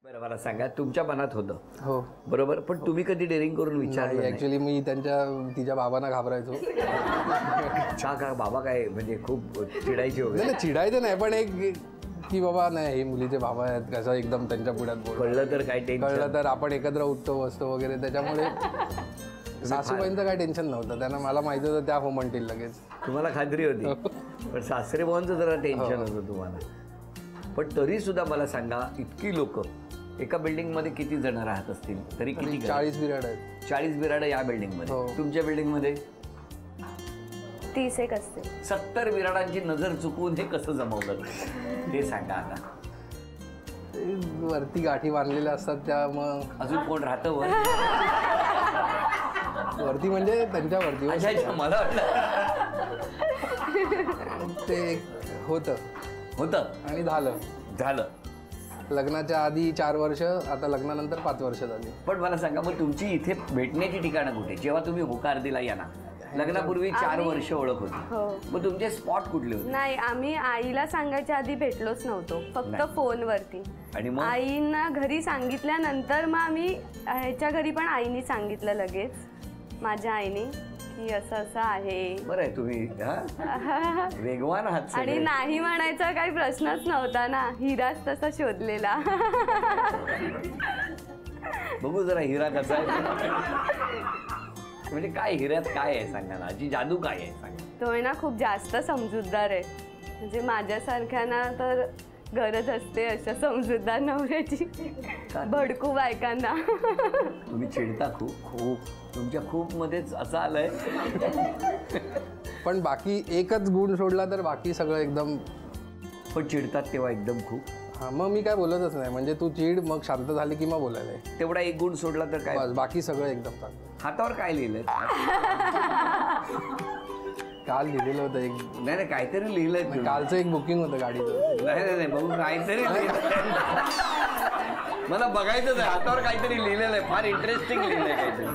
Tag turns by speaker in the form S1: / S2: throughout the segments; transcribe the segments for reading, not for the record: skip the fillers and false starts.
S1: बरं मला सांगा, तुमच्या मनात होतं
S2: हो
S1: बरोबर, पण तुम्ही कधी डेअरिंग करून विचारलं नाही?
S2: ॲक्च्युली मी तिच्या बाबांना घाबरायचो.
S1: का बाबा काय म्हणजे खूप चिडायचे वगैरे?
S2: नाही चिडायचं नाही, पण एक की बाबा नाही हे मुलीचे बाबा आहेत कसं एकदम त्यांच्या पुढ्यात
S1: कळलं तर काय टेन्शन?
S2: कळलं तर आपण एकत्र उठतो बसतो वगैरे, त्याच्यामुळे सासूबाईंचं काय टेन्शन नव्हतं. त्यांना मला माहिती होतं त्या हो म्हणतील लगेच.
S1: तुम्हाला खात्री होती, पण सासरे भावांचं जरा टेन्शन होतं तुम्हाला. पण तरी सुद्धा मला सांगा, इतकी लोक एका बिल्डिंग मध्ये किती जण राहत असतील? तरी किती?
S2: 40 बिराड आहेत.
S1: 40 बिराड या बिल्डिंग मध्ये. तुमच्या बिल्डिंग मध्ये
S3: 30 एक असते.
S1: 70 बिराडांची नजर चुकवून हे कसं जमवलं ते सांगा आता.
S2: वरती गाठी बांधलेल्या असतात त्या. मग
S1: अजून कोण राहतं वर?
S2: वरती म्हणजे त्यांच्यावरती.
S1: अच्छा, मला
S2: ते होतं आणि
S1: झालं.
S2: लग्नाच्या आधी 4 वर्ष, आता लग्नानंतर 5 वर्ष झाली.
S1: पण मला सांगा, मग तुमची इथे भेटण्याची ठिकाणं कुठे? जेव्हा तुम्ही होकार दिला यांना, लग्नापूर्वी 4 वर्ष ओळख होती, मग तुमचे स्पॉट कुठले होते?
S3: नाही, आम्ही आईला सांगायच्या आधी भेटलोच नव्हतो, फक्त फोनवरती.
S1: आणि मग
S3: आईंना घरी सांगितल्यानंतर मग आम्ही ह्याच्या घरी पण आईनी सांगितलं लगेच, माझ्या आईने, की असं असं आहे.
S1: बरं आहे तुम्ही वेगवान आहात.
S3: आणि नाही म्हणायचा काही प्रश्नच नव्हता ना, हिराच तसा शोधलेला.
S1: बघू जरा हिरा कसा आहे. म्हणजे काय हिऱ्यात काय आहे सांगा ना, जी जादू काय आहे सांगा.
S3: तो आहे ना खूप जास्त समजूतदार आहे, म्हणजे माझ्यासारख्यांना तर गरज असते अशा समजूतदार नवऱ्याची, भडकू बायकांना.
S1: तुम्ही चिडता खूप तुमच्या खूप मध्येच असं आलंय.
S2: पण बाकी एकच गुण सोडला तर बाकी सगळं एकदम.
S1: पण चिडतात तेव्हा एकदम खूप.
S2: हां, मग मी काय बोलतच नाही, म्हणजे तू चिड, मग शांत झाली की मग बोलायला.
S1: तेवढा एक गुण सोडला तर काय?
S2: बस, बाकी सगळं एकदम चांगलं.
S1: हातावर काय लिहिलंय?
S2: काल लिहिलेलं होतं एक.
S1: नाही काहीतरी लिहिलंय.
S2: कालचं एक बुकिंग होतं गाडीचं.
S1: नाही बघू काहीतरी मला बघायचंच आहे. हातावर काहीतरी लिहिलेलं आहे, फार इंटरेस्टिंग लिहिलंय काहीतरी.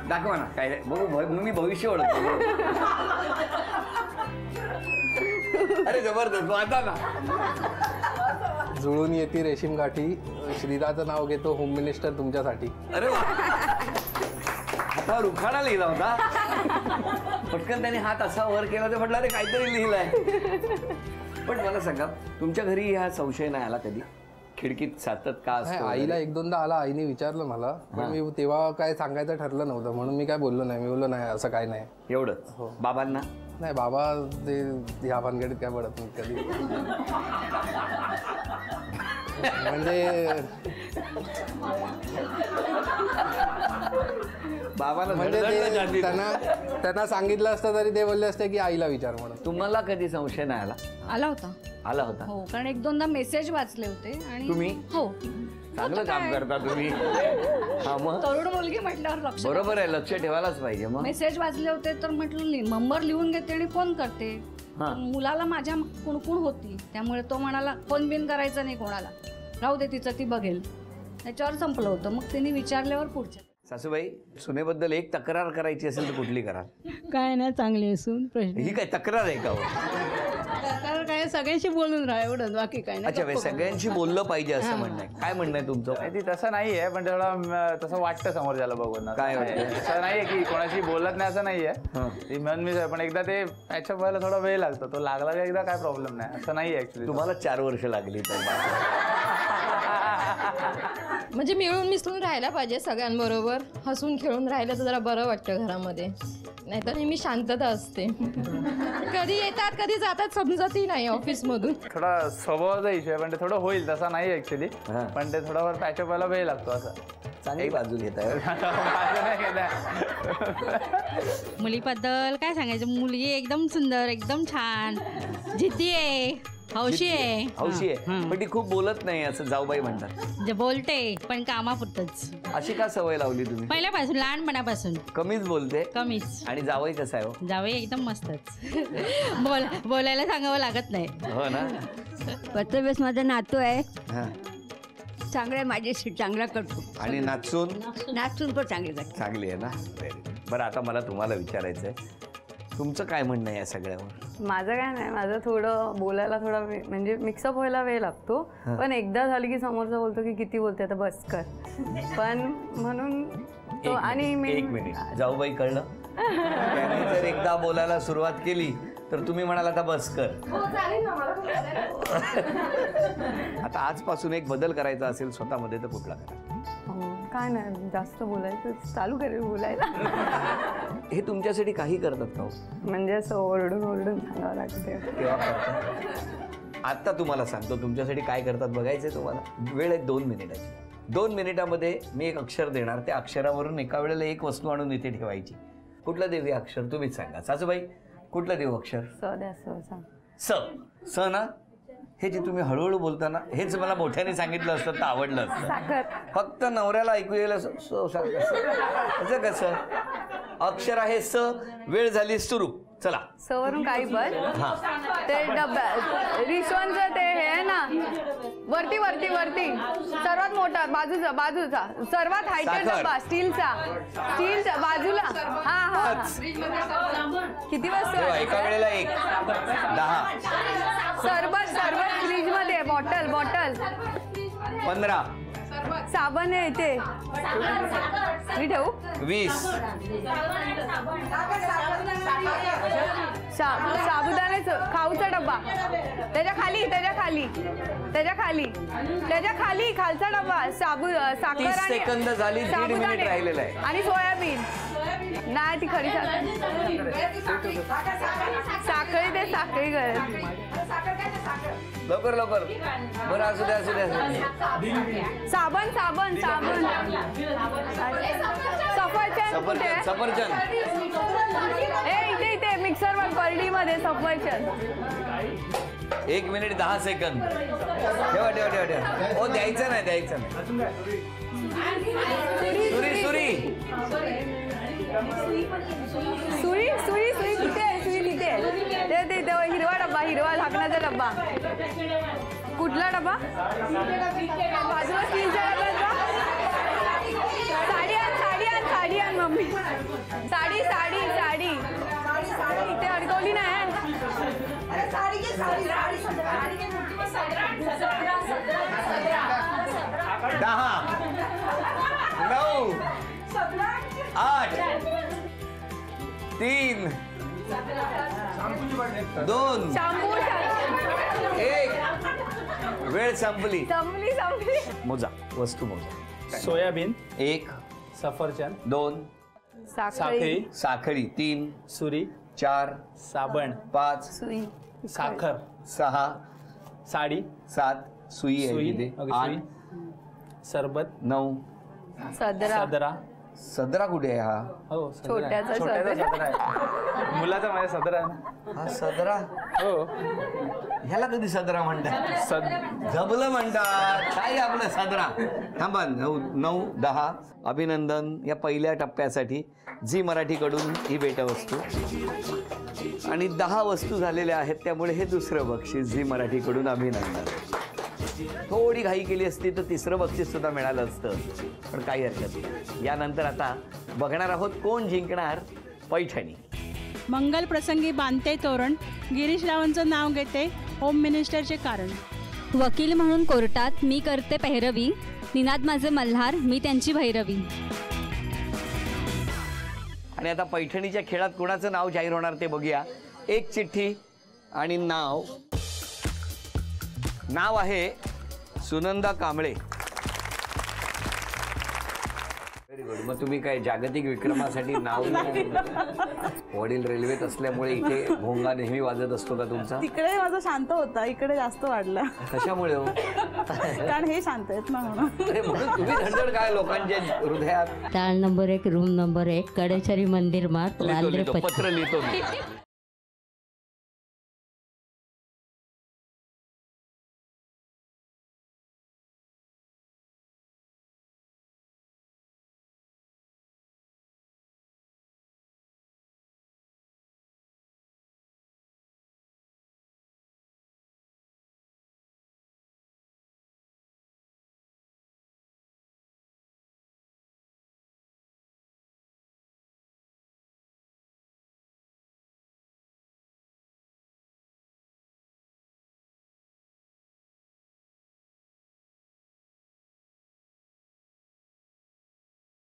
S1: दाखवा ना काय. बघू, मी भविष्य ओळखतो. अरे जबरदस्त, वाचा ना.
S2: जुळून येते रेशीम गाठी, श्रीदाचं नाव घेतो होम मिनिस्टर तुमच्यासाठी.
S1: अरे वा, हातावर उखाणा लिहिला होता. पटकन त्याने हात असा वर केला तर म्हटलं अरे काहीतरी लिहिलंय. पण मला सांगा, तुमच्या घरी हा संशय नाही आला कधी? खिडकीत सातत का असतो?
S2: आईला 1-2दा आला, आईने विचारलं मला, पण मी तेव्हा काय सांगायचं ठरलं नव्हतं, म्हणून मी काय बोललो नाही. मी बोललो नाही असं काय नाही.
S1: एवढं? बाबांना
S2: नाही, बाबा ते ह्या भानगडीत काय पडत नाही कधी. म्हणजे
S1: बाबाला
S2: त्यांना सांगितलं असतं तरी ते बोलले असते की आईला विचार म्हणून.
S1: तुम्हाला कधी संशय नाही आला? आला होता
S4: हो, कारण 1-2दा मेसेज वाचले होते. आणि
S1: तुम्ही?
S4: हो,
S1: चांगलं काम करता तुम्ही. हा, मग
S4: तरुण मुलगी म्हटल्यावर लक्ष.
S1: बरोबर आहे, लक्ष ठेवायलाच पाहिजे. मग
S4: मेसेज वाचले होते तर म्हटलं नंबर लिहून घेते आणि फोन करते. मुलाला माझ्या कुणकुण होती, त्यामुळे तो म्हणाला फोन बिन करायचा नाही कोणाला, राहू दे तिचं ती बघेल. त्याच्यावर संपलं होतं. मग तिने विचारल्यावर पुढच्या.
S1: सासूबाई, सुनेबद्दल एक तक्रार करायची असेल तर कुठली कराल?
S5: काय नाही, चांगली असून प्रश्न.
S1: ही काय तक्रार आहे का?
S5: काय सगळ्यांशी बोलून राहा, एवढंच, बाकी काय नाही.
S1: अच्छा, सगळ्यांशी बोललं पाहिजे असं म्हणणं आहे. काय म्हणणं आहे तुमचं?
S6: ती तसं नाहीये, पण तेवढा तसं वाटतं समोरच्याला बघून.
S1: काय वाटतं?
S6: असं नाहीये की कोणाशी बोलत नाही असं नाहीये. ती मन मी, पण एकदा ते पॅचअप व्हायला थोडा वेळ लागतो. तो लागला की एकदा काय प्रॉब्लेम नाही, असं नाहीये ऍक्च्युली.
S1: तुम्हाला 4 वर्ष लागली तर.
S7: म्हणजे मिळून मिसळून राहायला पाहिजे सगळ्यांबरोबर, हसून खेळून राहिलं तर जरा बरं वाटतं घरामध्ये. नाहीतर नेहमी शांतता असते. कधी येतात कधी जातात समजतही नाही ऑफिसमधून.
S6: थोडा स्वभावाचा इश्यू आहे, पण ते थोडं होईल तसा नाही ऍक्च्युली. पण ते थोडाफार पॅचअप व्हायला वेळ लागतो. असं
S1: चांगली बाजू घेत आहे.
S5: मुलीबद्दल काय सांगायचं, मुलगी एकदम सुंदर, एकदम छान, जिद्दी आहे, हौशी
S1: आहे. पण ती खूप बोलत नाही असं जाऊबाई म्हणतात.
S5: जे बोलते पण कामापुरतच.
S1: अशी का सवय लावली तुम्ही?
S5: पहिल्यापासून, लहानपणापासून
S1: कमीच बोलते.
S5: कमीच.
S1: आणि जावई कसा आहे?
S5: जावई एकदम मस्तच. बोलायला सांगावं लागत नाही.
S1: हो ना.
S8: पत्रव्यस माझा नातू आहे, चांगला आहे, माझ्याशी चांगला करतो.
S1: आणि नाचून
S8: पण चांगली
S1: आहे ना. बरं, आता मला तुम्हाला विचारायचं आहे, तुमचं काय म्हणणं आहे या सगळ्यावर?
S3: माझं काय नाही, माझं थोडं बोलायला थोडा म्हणजे मिक्सअप व्हायला वेळ लागतो, पण एकदा झालं की समोरचा बोलतो की किती बोलते आता बस कर, पण म्हणून तो आणि मी
S1: एक मिनिट जाऊबाई, कळलं? त्यांनी जर एकदा बोलायला सुरुवात केली तर तुम्ही म्हणाल आता बस कर. आता आजपासून एक बदल करायचा असेल स्वतःमध्ये तर कुठला करा?
S3: काय नाही, जास्त बोलायचं चालू करेल बोलायला.
S1: हे तुमच्यासाठी काही करतात का हो?
S3: म्हणजे असं ओरडून ओरडून सांगावं लागते.
S1: केव्हा करतात? आता तुम्हाला सांगतो तुमच्यासाठी काय करतात बघायचंय तुम्हाला. वेळ आहे 2 मिनिटाची. 2 मिनिटामध्ये मी एक अक्षर देणार, त्या अक्षरावरून एका वेळेला एक वस्तू आणून इथे ठेवायची. कुठलं देऊ हे अक्षर तुम्हीच सांगा. सासूबाई कुठलं देऊ अक्षर?
S3: स द्या, स सांग.
S1: स. स ना? हे जे तुम्ही हळूहळू बोलताना हेच मला मोठ्याने सांगितलं असतं तर आवडलं असतं.
S3: साखर.
S1: फक्त नवऱ्याला ऐकू येईल असं असं कसं? अक्षर आहे स. वेळ झाली सुरू. चला.
S3: स वरून काही पण
S1: हा,
S3: ते डब्या रिश्वनचं ते हे आहे ना, वरती वरती वरती सर्वात मोठा बाजूचा बाजूचा सर्वात हायटेड
S1: साखर.
S3: डब्बा स्टीलचा बाजूला. हा हा. किती
S1: तेव्हा
S3: वस्तू
S1: एका वेळेला 1 10
S3: सरबत सरबत फ्रीज मध्ये बॉटल बॉटल
S1: 15
S3: साबण आहे इथे. मी ठेवू
S1: 20
S3: साबुदाण्याचं खाऊचा डब्बा त्याच्या खाली त्याच्या खाली त्याच्या खाली त्याच्या खाली खालचा डब्बा साखर
S1: 30
S3: आणि
S1: सेकंद झाली, 1.5 मिनिट राहिलेलं आहे.
S3: आणि सोयाबीन नाही, ती खरी साखळी ते साखळी करत.
S1: लवकर लवकर. बरं असू द्या असू द्या.
S3: साबण साबण साबण सफरचंद कुठे आहे?
S1: सफरचंद.
S3: ए इथे इथे मिक्सरवर परडीमध्ये सफरचंद.
S1: 1 मिनिट 10 सेकंद. ठेवा ठेवा ठेवा ठेवा. ओ द्यायचं नाही द्यायचं नाही. सुरी सुरी
S3: सुई सुई सुई कुठे आहे? सुई तिथे आहे. ते ते हिरवा डब्बा, हिरवा झाकणाचा डब्बा. कुठला डब्बा? बाजूला स्टीलच्या डब्याचा. साडी आण साडी आण साडी आण मम्मी. साडी साडी साडी इथे अडकवली नाही.
S1: 10 9 8 3 2
S3: शॅम्पू
S1: 1. वेळ संपली.
S3: संपली संपली.
S1: मोजा वस्तू मोजा.
S6: सोयाबीन,
S1: 1
S6: सफरचंद,
S1: 2
S6: साखळी,
S1: साखळी, 3
S6: सुरी,
S1: 4
S6: साबण,
S1: 5
S3: सुई
S6: साखर,
S1: 6
S6: साडी,
S1: 7 सुई आहे
S6: सुई,
S1: इथे.
S6: ओके,
S1: 8
S6: सुई, सरबत,
S1: 9
S3: सदरा
S6: सदरा.
S1: सदरा कुठे आहे हा?
S6: हो सदरा आहे.
S3: छोट्याचा
S6: छोट्याचा
S3: सदरा.
S6: सदरा आहे. मुलाचा माझ्या सदरा आहे ना.
S1: हा सदरा.
S6: हो
S1: ह्याला कधी सदरा म्हणतात? झबलं म्हणतात. काय आपलं सदरा. थांबा. 9 10 अभिनंदन या पहिल्या टप्प्यासाठी झी मराठीकडून ही भेटवस्तू आणि 10 वस्तू झालेल्या आहेत, त्यामुळे हे दुसरं बक्षीस झी मराठीकडून अभिनंदन. थोडी घाई केली असती तर तिसरं बक्षीस सुद्धा मिळालं असतं, पण काही हरकत नाही. यानंतर आता बघणार आहोत कोण जिंकणार पैठणी.
S9: मंगल प्रसंगी बांधते तोरण, गिरीश रावांचं नाव घेते, होम मिनिस्टरचे कारण.
S10: वकील म्हणून कोर्टात मी करते पैरवी, निनाद माझे मल्हार मी त्यांची भैरवी.
S1: आणि आता पैठणीच्या खेळात कोणाचं नाव जाहीर होणार ते बघूया. एक चिठ्ठी आणि नाव आहे सुनंदा कांबळे. Very good. मग तुम्ही काय जागतिक विक्रमासाठी नाव वडील रेल्वेत असल्यामुळे इथे भोंगा नेहमी वाजत असतो का तुमचा?
S11: तिकडे माझा शांत होता, इकडे जास्त वाढला.
S1: कशामुळे हो?
S11: कारण हे शांत आहेत ना म्हणून.
S1: अरे म्हणून तुम्ही धडधड काय लोकांच्या हृदयात.
S8: ताळ नंबर 1 रूम नंबर 1 कडेचरी मंदिर मार्ग
S1: लिहितो पत्र लिहितो मी.